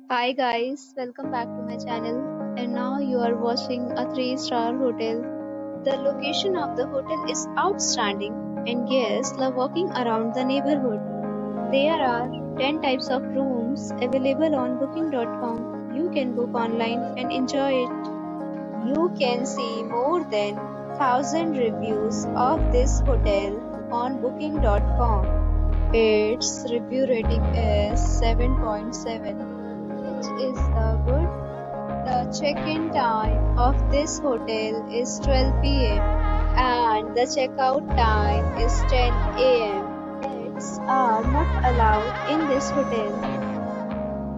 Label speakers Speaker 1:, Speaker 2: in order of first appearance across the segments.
Speaker 1: Hi guys, welcome back to my channel. And now you are watching a 3-star hotel. The location of the hotel is outstanding and guests love walking around the neighborhood. There are 10 types of rooms available on booking.com. You can book online and enjoy it. You can see more than 1000 reviews of this hotel on booking.com. Its review rating is 7.7, which is good. The check-in time of this hotel is 12 p.m. and the checkout time is 10 a.m. Pets are not allowed in this hotel.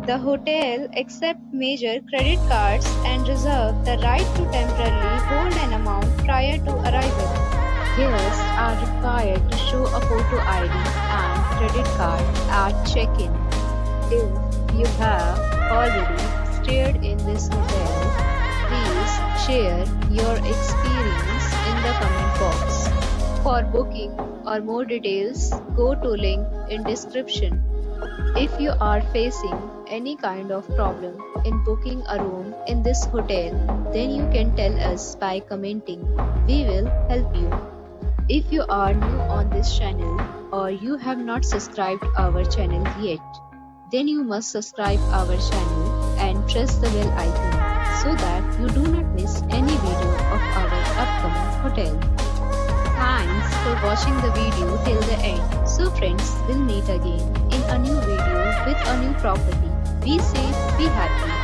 Speaker 1: The hotel accepts major credit cards and reserves the right to temporarily hold an amount prior to arrival. Guests are required to show a photo ID and credit card at check-in. If you have already stayed in this hotel, please share your experience in the comment box. For booking or more details, go to link in description. If you are facing any kind of problem in booking a room in this hotel, then you can tell us by commenting. We will help you. If you are new on this channel or you have not subscribed our channel yet, then you must subscribe our channel and press the bell icon so that you do not miss any video of our upcoming hotel. Thanks for watching the video till the end. So friends, we'll meet again in a new video with a new property. Be safe, be happy.